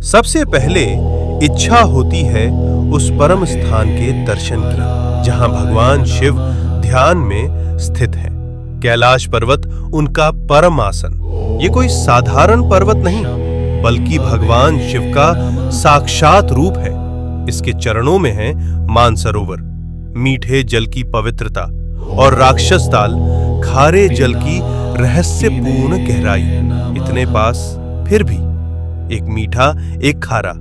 सबसे पहले इच्छा होती है उस परम स्थान के दर्शन की जहां भगवान शिव ध्यान में स्थित है। कैलाश पर्वत उनका परम आसन। ये कोई साधारण पर्वत नहीं बल्कि भगवान शिव का साक्षात रूप है। इसके चरणों में है मानसरोवर, मीठे जल की पवित्रता, और राक्षस ताल, खारे जल की रहस्यपूर्ण गहराई। इतने पास फिर भी एक मीठा एक खारा,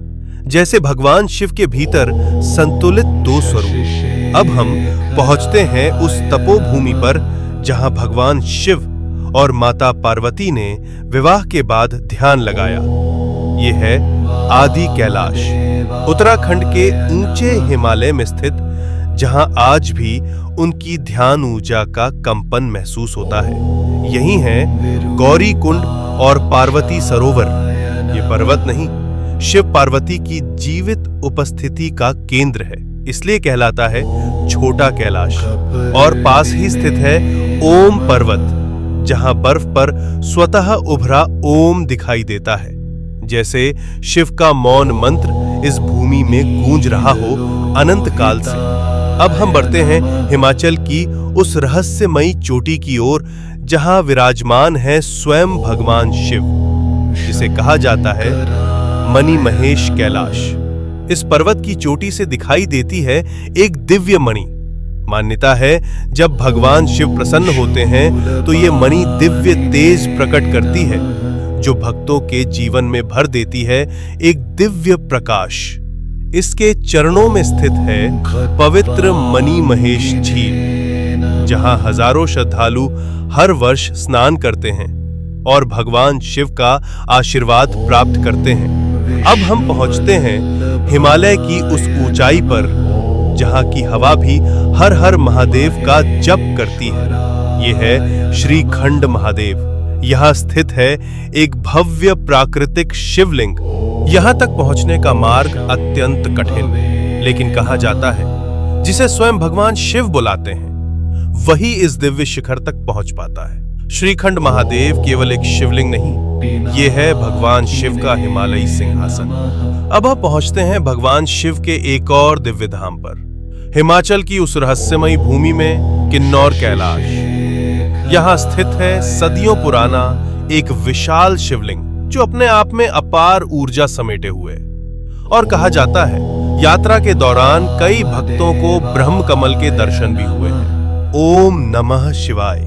जैसे भगवान शिव के भीतर संतुलित दो स्वरूप। अब हम पहुंचते हैं उस तपोभूमि पर जहां भगवान शिव और माता पार्वती ने विवाह के बाद ध्यान लगाया। ये है आदि कैलाश, उत्तराखंड के ऊंचे हिमालय में स्थित, जहां आज भी उनकी ध्यान ऊर्जा का कंपन महसूस होता है। यही है गौरी कुंड और पार्वती सरोवर। ये पर्वत नहीं, शिव पार्वती की जीवित उपस्थिति का केंद्र है, इसलिए कहलाता है छोटा कैलाश। और पास ही स्थित है ओम पर्वत, जहां बर्फ पर स्वतः उभरा ओम दिखाई देता है, जैसे शिव का मौन मंत्र इस भूमि में गूंज रहा हो अनंत काल से। अब हम बढ़ते हैं हिमाचल की उस रहस्यमयी चोटी की ओर जहां विराजमान है स्वयं भगवान शिव, जिसे कहा जाता है मणि महेश कैलाश। इस पर्वत की चोटी से दिखाई देती है एक दिव्य मणि। मान्यता है जब भगवान शिव प्रसन्न होते हैं तो ये मणि दिव्य तेज प्रकट करती है, जो भक्तों के जीवन में भर देती है एक दिव्य प्रकाश। इसके चरणों में स्थित है पवित्र मणि महेश झील, जहां हजारों श्रद्धालु हर वर्ष स्नान करते हैं और भगवान शिव का आशीर्वाद प्राप्त करते हैं। अब हम पहुंचते हैं हिमालय की उस ऊंचाई पर जहां की हवा भी हर हर महादेव का जप करती है। यह है श्रीखंड महादेव। यहाँ स्थित है एक भव्य प्राकृतिक शिवलिंग। यहाँ तक पहुंचने का मार्ग अत्यंत कठिन, लेकिन कहा जाता है जिसे स्वयं भगवान शिव बुलाते हैं वही इस दिव्य शिखर तक पहुंच पाता है। श्रीखंड महादेव केवल एक शिवलिंग नहीं, ये है भगवान शिव का हिमालयी सिंहासन। अब हम पहुंचते हैं भगवान शिव के एक और दिव्य धाम पर, हिमाचल की उस रहस्यमयी भूमि में किन्नौर कैलाश। यहाँ स्थित है सदियों पुराना एक विशाल शिवलिंग, जो अपने आप में अपार ऊर्जा समेटे हुए। और कहा जाता है यात्रा के दौरान कई भक्तों को ब्रह्म कमल के दर्शन भी हुए हैं। ओम नमः शिवाय।